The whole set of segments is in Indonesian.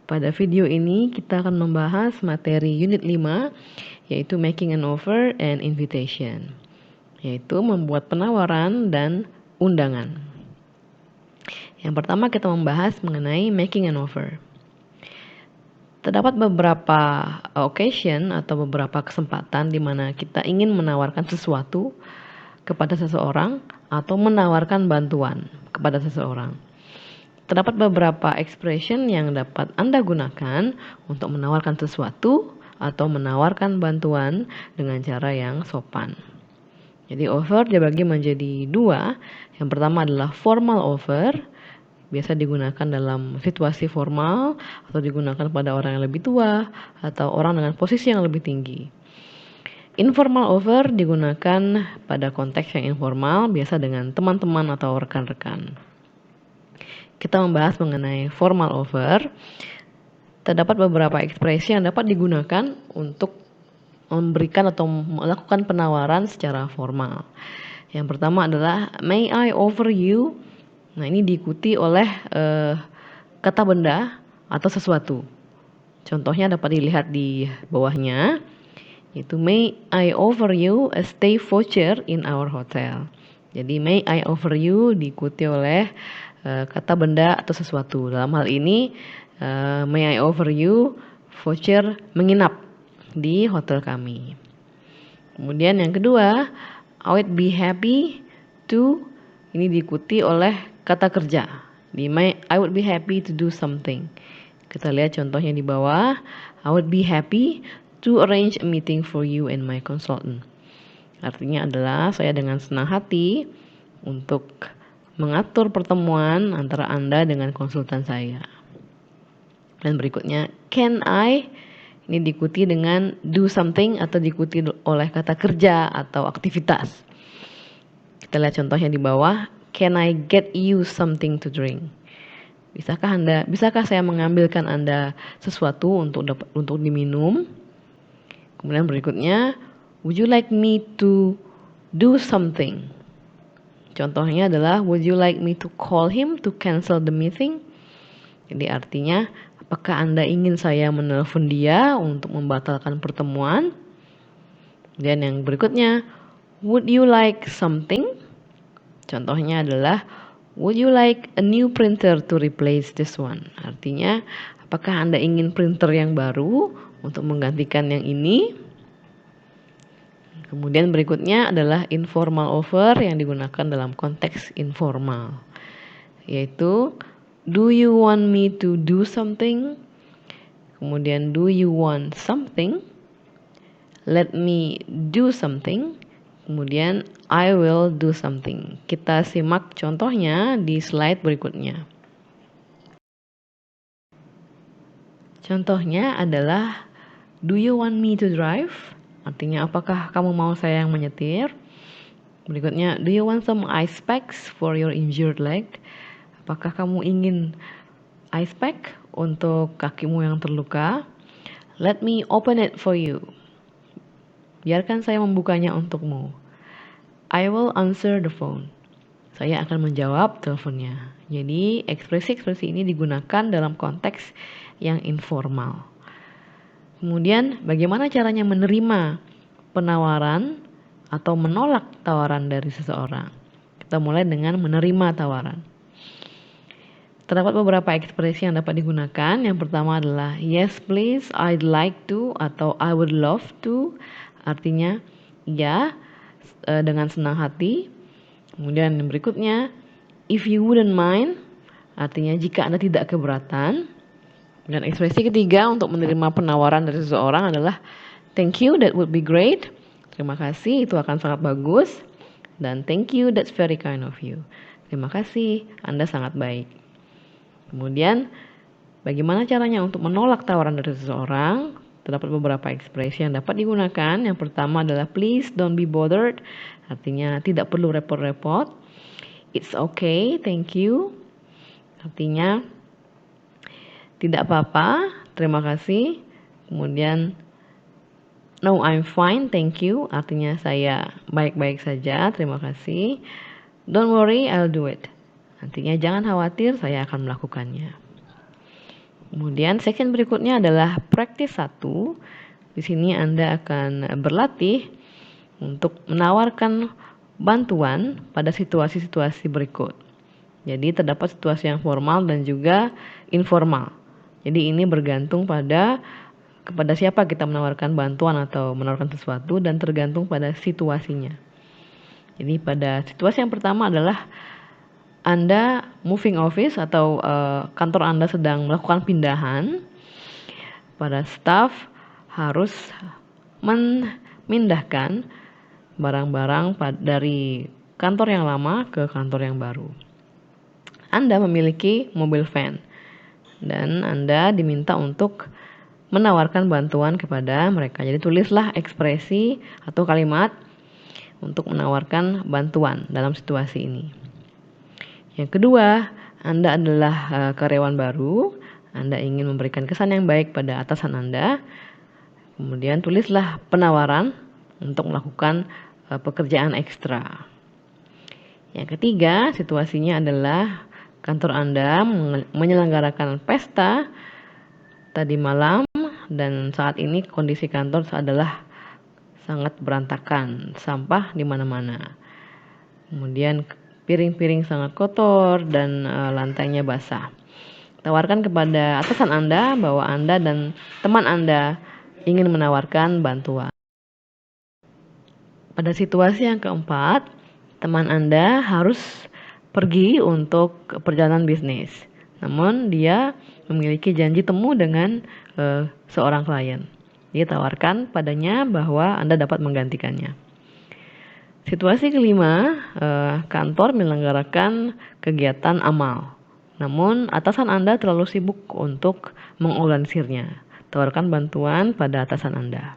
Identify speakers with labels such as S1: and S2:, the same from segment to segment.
S1: Pada video ini kita akan membahas materi unit 5, yaitu making an offer and invitation, yaitu membuat penawaran dan undangan. Yang pertama kita membahas mengenai making an offer. Terdapat beberapa occasion atau beberapa kesempatan di mana kita ingin menawarkan sesuatu kepada seseorang atau menawarkan bantuan kepada seseorang. Terdapat beberapa expression yang dapat Anda gunakan untuk menawarkan sesuatu atau menawarkan bantuan dengan cara yang sopan. Jadi offer dibagi menjadi dua. Yang pertama adalah formal offer, biasa digunakan dalam situasi formal atau digunakan pada orang yang lebih tua atau orang dengan posisi yang lebih tinggi. Informal offer digunakan pada konteks yang informal, biasa dengan teman-teman atau rekan-rekan. Kita membahas mengenai formal offer. Terdapat beberapa ekspresi yang dapat digunakan untuk memberikan atau melakukan penawaran secara formal. Yang pertama adalah may I offer you. Nah, ini diikuti oleh kata benda atau sesuatu. Contohnya dapat dilihat di bawahnya, yaitu may I offer you a stay voucher in our hotel. Jadi may I offer you diikuti oleh kata benda atau sesuatu. Dalam hal ini may I offer you voucher menginap di hotel kami. Kemudian yang kedua, I would be happy to, ini diikuti oleh kata kerja. Di I would be happy to do something. Kita lihat contohnya di bawah. I would be happy to arrange a meeting for you and my consultant. Artinya adalah saya dengan senang hati untuk mengatur pertemuan antara Anda dengan konsultan saya. Dan berikutnya, can I, ini diikuti dengan do something atau diikuti oleh kata kerja atau aktivitas. Kita lihat contohnya di bawah, can I get you something to drink? Bisakah saya mengambilkan Anda sesuatu untuk diminum? Kemudian berikutnya, would you like me to do something? Contohnya adalah, would you like me to call him to cancel the meeting? Jadi artinya, apakah Anda ingin saya menelpon dia untuk membatalkan pertemuan? Dan yang berikutnya, would you like something? Contohnya adalah, would you like a new printer to replace this one? Artinya, apakah Anda ingin printer yang baru untuk menggantikan yang ini? Kemudian berikutnya adalah informal offer yang digunakan dalam konteks informal, yaitu do you want me to do something? Kemudian do you want something? Let me do something. Kemudian I will do something. Kita simak contohnya di slide berikutnya. Contohnya adalah do you want me to drive? Artinya apakah kamu mau saya yang menyetir? Berikutnya, do you want some ice packs for your injured leg? Apakah kamu ingin ice pack untuk kakimu yang terluka? Let me open it for you. Biarkan saya membukanya untukmu. I will answer the phone. Saya akan menjawab teleponnya. Jadi, ekspresi-ekspresi ini digunakan dalam konteks yang informal. Kemudian, bagaimana caranya menerima penawaran atau menolak tawaran dari seseorang? Kita mulai dengan menerima tawaran. Terdapat beberapa ekspresi yang dapat digunakan. Yang pertama adalah yes please, I'd like to, atau I would love to. Artinya ya, dengan senang hati. Kemudian yang berikutnya, if you wouldn't mind, artinya jika Anda tidak keberatan. Dan ekspresi ketiga untuk menerima penawaran dari seseorang adalah thank you, that would be great. Terima kasih, itu akan sangat bagus. Dan thank you, that's very kind of you. Terima kasih, Anda sangat baik. Kemudian, bagaimana caranya untuk menolak tawaran dari seseorang? Terdapat beberapa ekspresi yang dapat digunakan. Yang pertama adalah please don't be bothered. Artinya tidak perlu repot-repot. It's okay, thank you. Artinya tidak apa-apa, terima kasih. Kemudian no, I'm fine, thank you. Artinya saya baik-baik saja, terima kasih. Don't worry, I'll do it. Artinya jangan khawatir, saya akan melakukannya. Kemudian section berikutnya adalah practice 1. Di sini Anda akan berlatih untuk menawarkan bantuan pada situasi-situasi berikut. Jadi terdapat situasi yang formal dan juga informal. Jadi ini bergantung kepada siapa kita menawarkan bantuan atau menawarkan sesuatu dan tergantung pada situasinya. Jadi pada situasi yang pertama adalah Anda moving office atau kantor Anda sedang melakukan pindahan. Para staff harus memindahkan barang-barang dari kantor yang lama ke kantor yang baru. Anda memiliki mobil van dan Anda diminta untuk menawarkan bantuan kepada mereka. Jadi tulislah ekspresi atau kalimat untuk menawarkan bantuan dalam situasi ini. Yang kedua, Anda adalah karyawan baru, Anda ingin memberikan kesan yang baik pada atasan Anda. Kemudian tulislah penawaran untuk melakukan pekerjaan ekstra. Yang ketiga, situasinya adalah kantor Anda menyelenggarakan pesta tadi malam dan saat ini kondisi kantor adalah sangat berantakan, sampah di mana-mana. Kemudian piring-piring sangat kotor dan lantainya basah. Tawarkan kepada atasan Anda bahwa Anda dan teman Anda ingin menawarkan bantuan. Pada situasi yang keempat, teman Anda harus pergi untuk perjalanan bisnis. Namun dia memiliki janji temu dengan seorang klien. Dia tawarkan padanya bahwa Anda dapat menggantikannya. Situasi kelima, kantor menyelenggarakan kegiatan amal. Namun atasan Anda terlalu sibuk untuk mengorganisirnya. Tawarkan bantuan pada atasan Anda.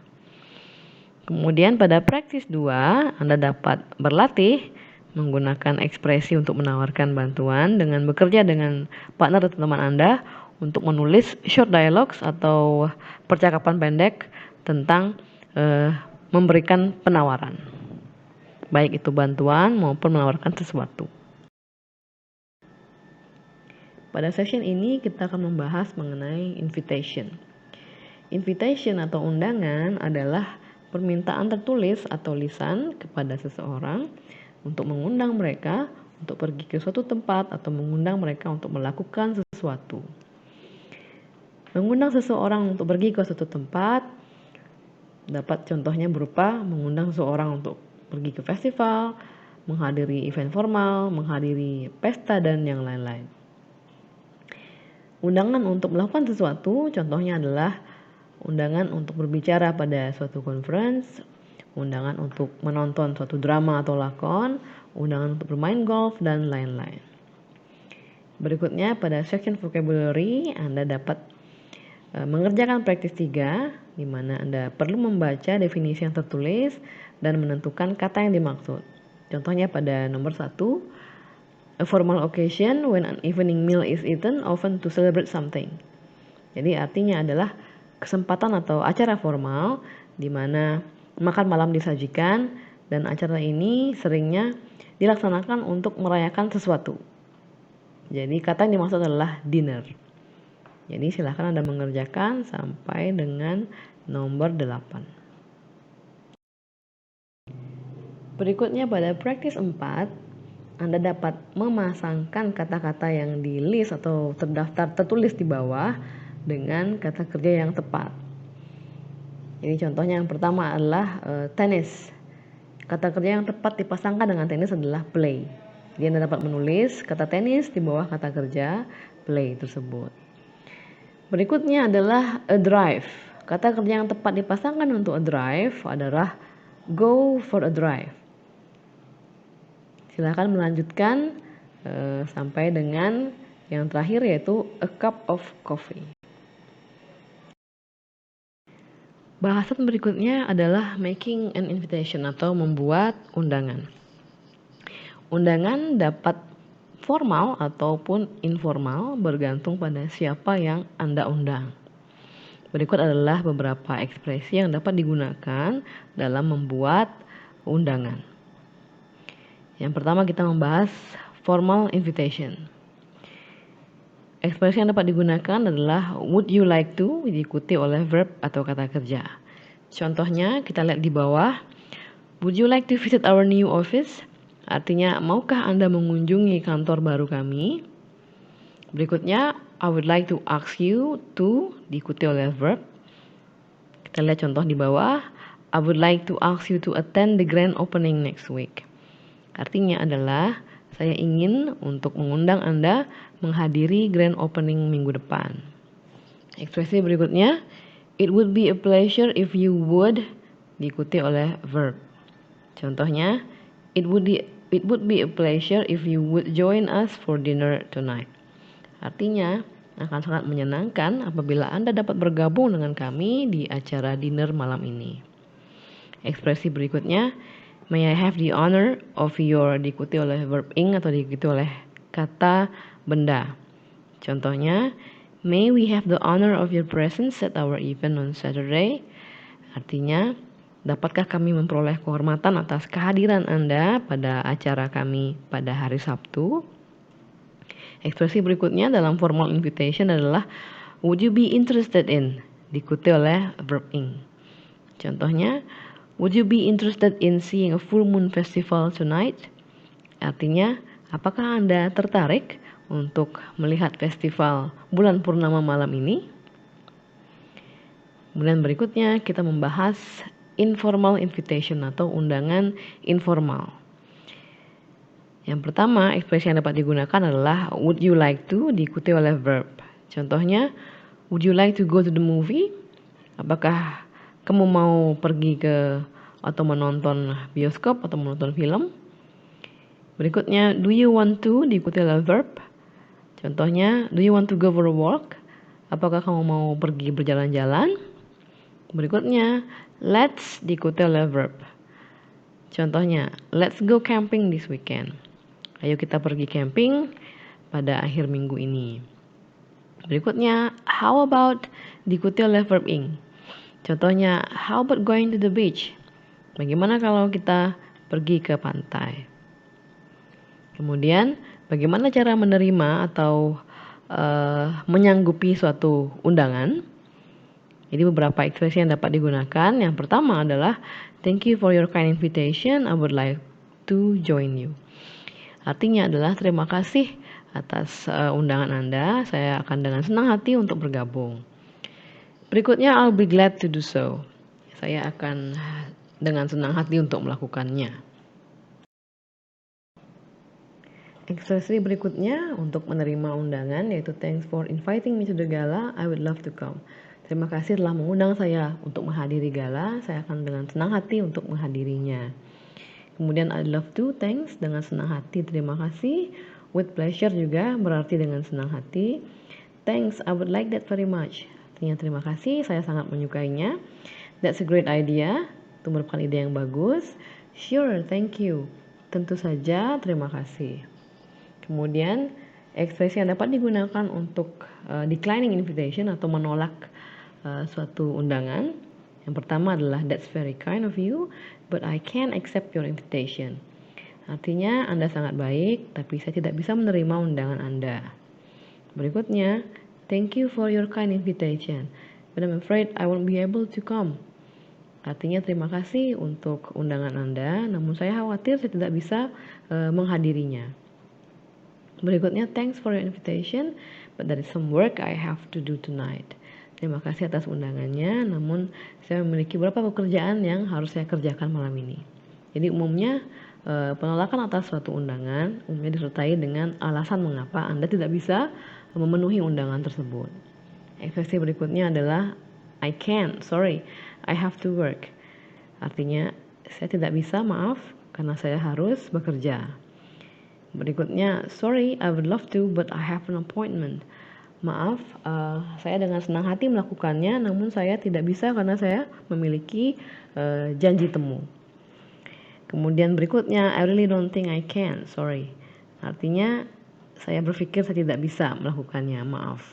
S1: Kemudian pada praktis 2, Anda dapat berlatih menggunakan ekspresi untuk menawarkan bantuan dengan bekerja dengan partner atau teman Anda untuk menulis short dialogues atau percakapan pendek tentang memberikan penawaran. Baik itu bantuan maupun menawarkan sesuatu. Pada session ini kita akan membahas mengenai invitation. Invitation atau undangan adalah permintaan tertulis atau lisan kepada seseorang untuk mengundang mereka untuk pergi ke suatu tempat atau mengundang mereka untuk melakukan sesuatu. Mengundang seseorang untuk pergi ke suatu tempat dapat contohnya berupa mengundang seseorang untuk pergi ke festival, menghadiri event formal, menghadiri pesta, dan yang lain-lain. Undangan untuk melakukan sesuatu contohnya adalah undangan untuk berbicara pada suatu conference, undangan untuk menonton suatu drama atau lakon, undangan untuk bermain golf, dan lain-lain. Berikutnya pada section vocabulary Anda dapat mengerjakan praktis 3 di mana Anda perlu membaca definisi yang tertulis dan menentukan kata yang dimaksud. Contohnya pada nomor 1, a formal occasion when an evening meal is eaten often to celebrate something. Jadi artinya adalah kesempatan atau acara formal di mana makan malam disajikan dan acara ini seringnya dilaksanakan untuk merayakan sesuatu. Jadi kata yang dimaksud adalah dinner. Jadi silakan Anda mengerjakan sampai dengan nomor 8. Berikutnya pada praktis 4, Anda dapat memasangkan kata-kata yang di list atau tertulis di bawah dengan kata kerja yang tepat. Jadi contohnya yang pertama adalah tenis. Kata kerja yang tepat dipasangkan dengan tenis adalah play. Jadi Anda dapat menulis kata tenis di bawah kata kerja play tersebut. Berikutnya adalah a drive. Kata kerja yang tepat dipasangkan untuk a drive adalah go for a drive. Silakan melanjutkan sampai dengan yang terakhir yaitu a cup of coffee. Bahasan berikutnya adalah making an invitation atau membuat undangan. Undangan dapat formal ataupun informal bergantung pada siapa yang Anda undang. Berikut adalah beberapa ekspresi yang dapat digunakan dalam membuat undangan. Yang pertama kita membahas formal invitation. Ekspresi yang dapat digunakan adalah would you like to diikuti oleh verb atau kata kerja. Contohnya kita lihat di bawah. Would you like to visit our new office? Artinya, maukah Anda mengunjungi kantor baru kami? Berikutnya, I would like to ask you to diikuti oleh verb. Kita lihat contoh di bawah. I would like to ask you to attend the grand opening next week. Artinya adalah saya ingin untuk mengundang Anda menghadiri grand opening minggu depan. Ekspresi berikutnya, it would be a pleasure if you would diikuti oleh verb. Contohnya, it would be a pleasure if you would join us for dinner tonight. Artinya, akan sangat menyenangkan apabila Anda dapat bergabung dengan kami di acara dinner malam ini. Ekspresi berikutnya, may I have the honor of your diikuti oleh verb ing atau diikuti oleh kata benda. Contohnya, may we have the honor of your presence at our event on Saturday. Artinya, dapatkah kami memperoleh kehormatan atas kehadiran Anda pada acara kami pada hari Sabtu? Ekspresi berikutnya dalam formal invitation adalah would you be interested in diikuti oleh verb ing. Contohnya, would you be interested in seeing a full moon festival tonight? Artinya, apakah Anda tertarik untuk melihat festival bulan purnama malam ini? Kemudian berikutnya kita membahas informal invitation atau undangan informal. Yang pertama, ekspresi yang dapat digunakan adalah would you like to diikuti oleh verb. Contohnya, would you like to go to the movie? Apakah kamu mau pergi ke atau menonton bioskop atau menonton film? Berikutnya, do you want to diikuti oleh verb. Contohnya, do you want to go for a walk? Apakah kamu mau pergi berjalan-jalan? Berikutnya, let's diikuti oleh verb. Contohnya, let's go camping this weekend. Ayo kita pergi camping pada akhir minggu ini. Berikutnya, how about diikuti oleh verb ing. Contohnya, how about going to the beach? Bagaimana kalau kita pergi ke pantai? Kemudian, bagaimana cara menerima atau menyanggupi suatu undangan? Jadi beberapa ekspresi yang dapat digunakan. Yang pertama adalah thank you for your kind invitation. I would like to join you. Artinya adalah terima kasih atas undangan Anda. Saya akan dengan senang hati untuk bergabung. Berikutnya, I'll be glad to do so. Saya akan dengan senang hati untuk melakukannya. Ekspresi berikutnya untuk menerima undangan yaitu thanks for inviting me to the gala. I would love to come. Terima kasih telah mengundang saya untuk menghadiri gala. Saya akan dengan senang hati untuk menghadirinya. Kemudian I'd love to, thanks, dengan senang hati, terima kasih. With pleasure juga berarti dengan senang hati. Thanks, I would like that very much. Artinya terima kasih, saya sangat menyukainya. That's a great idea. Itu merupakan ide yang bagus. Sure, thank you. Tentu saja, terima kasih. Kemudian, ekspresi yang dapat digunakan untuk declining invitation atau menolak suatu undangan. Yang pertama adalah that's very kind of you, but I can't accept your invitation. Artinya, Anda sangat baik, tapi saya tidak bisa menerima undangan Anda. Berikutnya, thank you for your kind invitation, but I'm afraid I won't be able to come. Artinya, terima kasih untuk undangan Anda, namun saya khawatir saya tidak bisa menghadirinya. Berikutnya, thanks for your invitation, but there is some work I have to do tonight. Terima kasih atas undangannya, namun saya memiliki beberapa pekerjaan yang harus saya kerjakan malam ini. Jadi umumnya penolakan atas suatu undangan umumnya disertai dengan alasan mengapa Anda tidak bisa memenuhi undangan tersebut. Ekspresi berikutnya adalah I can't, sorry, I have to work. Artinya saya tidak bisa, maaf, karena saya harus bekerja. Berikutnya, sorry, I would love to, but I have an appointment. Maaf, saya dengan senang hati melakukannya, namun saya tidak bisa karena saya memiliki janji temu. Kemudian berikutnya, I really don't think I can, sorry. Artinya, saya berpikir saya tidak bisa melakukannya, maaf.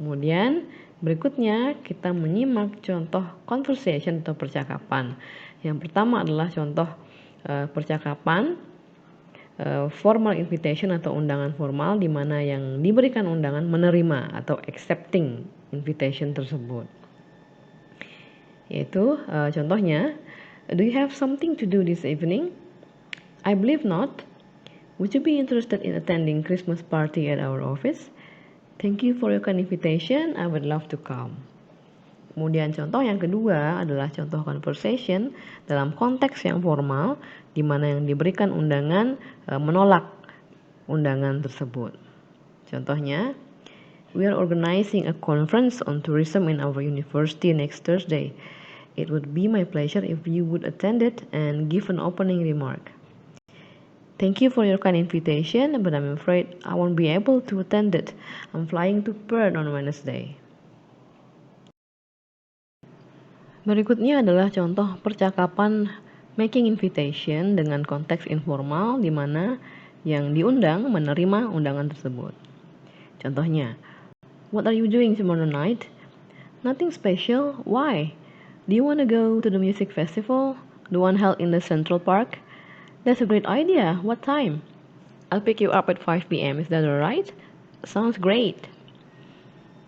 S1: Kemudian, berikutnya kita menyimak contoh conversation atau percakapan. Yang pertama adalah contoh percakapan formal invitation atau undangan formal, di mana yang diberikan undangan menerima atau accepting invitation tersebut. Yaitu contohnya, do you have something to do this evening? I believe not. Would you be interested in attending Christmas party at our office? Thank you for your kind invitation. I would love to come. Kemudian contoh yang kedua adalah contoh conversation dalam konteks yang formal, di mana yang diberikan undangan menolak undangan tersebut. Contohnya, we are organizing a conference on tourism in our university next Thursday. It would be my pleasure if you would attend it and give an opening remark. Thank you for your kind invitation, but I'm afraid I won't be able to attend it. I'm flying to Perth on Wednesday. Berikutnya adalah contoh percakapan making invitation dengan konteks informal, di mana yang diundang menerima undangan tersebut. Contohnya, what are you doing tomorrow night? Nothing special. Why? Do you want to go to the music festival, the one held in the Central Park? That's a great idea. What time? I'll pick you up at 5 p.m. Is that alright? Sounds great.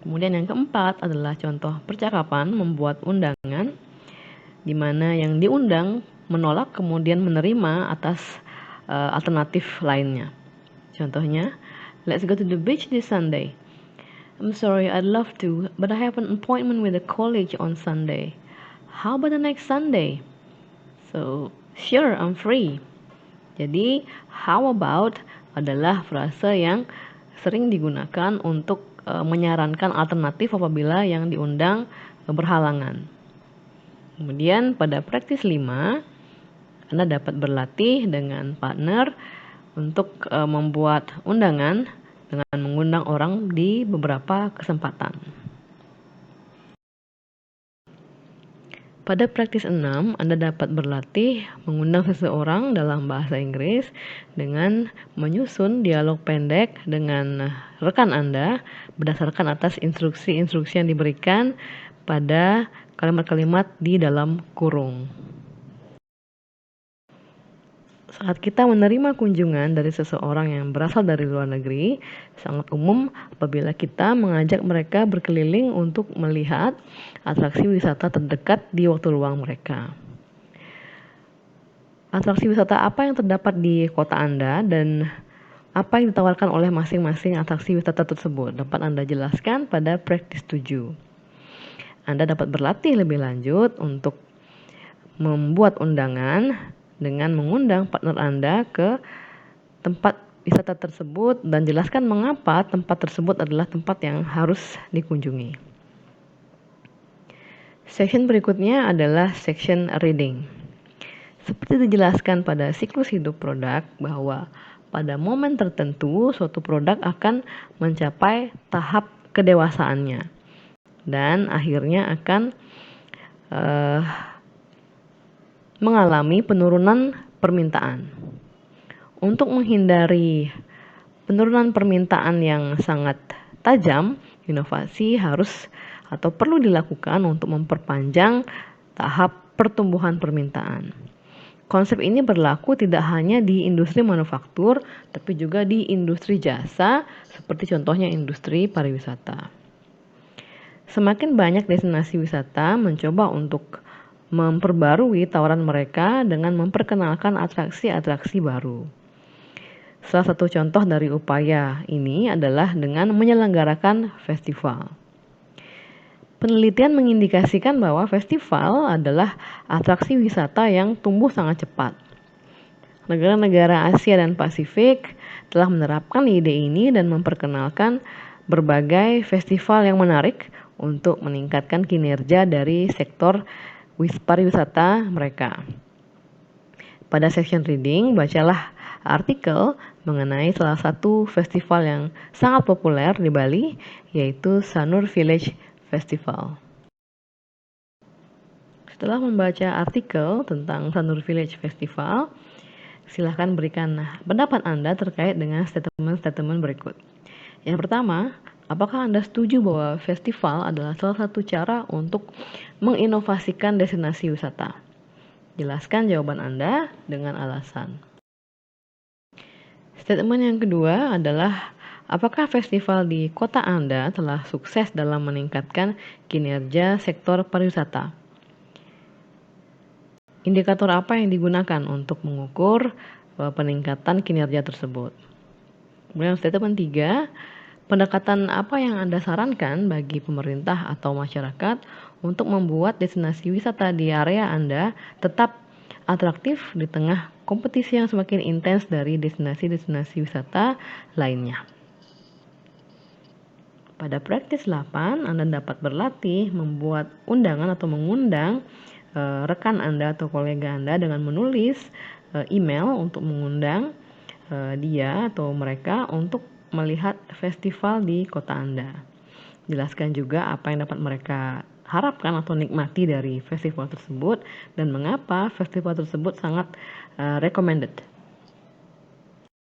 S1: Kemudian yang keempat adalah contoh percakapan membuat undangan, di mana yang diundang menolak kemudian menerima atas alternatif lainnya. Contohnya, let's go to the beach this Sunday. I'm sorry, I'd love to, but I have an appointment with a college on Sunday. How about the next Sunday? So, sure, I'm free. Jadi, how about adalah frase yang sering digunakan untuk menyarankan alternatif apabila yang diundang berhalangan. Kemudian pada praktis 5, Anda dapat berlatih dengan partner untuk membuat undangan dengan mengundang orang di beberapa kesempatan. Pada praktis 6, Anda dapat berlatih mengundang seseorang dalam bahasa Inggris dengan menyusun dialog pendek dengan rekan Anda berdasarkan atas instruksi-instruksi yang diberikan pada kalimat-kalimat di dalam kurung. Saat kita menerima kunjungan dari seseorang yang berasal dari luar negeri, sangat umum apabila kita mengajak mereka berkeliling untuk melihat atraksi wisata terdekat di waktu luang mereka. Atraksi wisata apa yang terdapat di kota Anda dan apa yang ditawarkan oleh masing-masing atraksi wisata tersebut dapat Anda jelaskan pada praktis 7. Anda dapat berlatih lebih lanjut untuk membuat undangan dengan mengundang partner Anda ke tempat wisata tersebut dan jelaskan mengapa tempat tersebut adalah tempat yang harus dikunjungi. Section berikutnya adalah section reading. Seperti dijelaskan pada siklus hidup produk bahwa pada momen tertentu suatu produk akan mencapai tahap kedewasaannya dan akhirnya akan mengalami penurunan permintaan. Untuk menghindari penurunan permintaan yang sangat tajam, inovasi harus atau perlu dilakukan untuk memperpanjang tahap pertumbuhan permintaan. Konsep ini berlaku tidak hanya di industri manufaktur, tapi juga di industri jasa, seperti contohnya industri pariwisata. Semakin banyak destinasi wisata mencoba untuk memperbarui tawaran mereka dengan memperkenalkan atraksi-atraksi baru. Salah satu contoh dari upaya ini adalah dengan menyelenggarakan festival. Penelitian mengindikasikan bahwa festival adalah atraksi wisata yang tumbuh sangat cepat. Negara-negara Asia dan Pasifik telah menerapkan ide ini dan memperkenalkan berbagai festival yang menarik untuk meningkatkan kinerja dari sektor pariwisata mereka. Pada section reading, bacalah artikel mengenai salah satu festival yang sangat populer di Bali, yaitu Sanur Village Festival. Setelah membaca artikel tentang Sanur Village Festival, silahkan berikan pendapat Anda terkait dengan statement-statement berikut. Yang pertama, apakah Anda setuju bahwa festival adalah salah satu cara untuk menginovasikan destinasi wisata? Jelaskan jawaban Anda dengan alasan. Statement yang kedua adalah, apakah festival di kota Anda telah sukses dalam meningkatkan kinerja sektor pariwisata? Indikator apa yang digunakan untuk mengukur peningkatan kinerja tersebut? Kemudian statement 3, pendekatan apa yang Anda sarankan bagi pemerintah atau masyarakat untuk membuat destinasi wisata di area Anda tetap atraktif di tengah kompetisi yang semakin intens dari destinasi-destinasi wisata lainnya? Pada praktis 8, Anda dapat berlatih membuat undangan atau mengundang rekan Anda atau kolega Anda dengan menulis email untuk mengundang dia atau mereka untuk melihat festival di kota Anda. Jelaskan juga apa yang dapat mereka harapkan atau nikmati dari festival tersebut dan mengapa festival tersebut sangat recommended.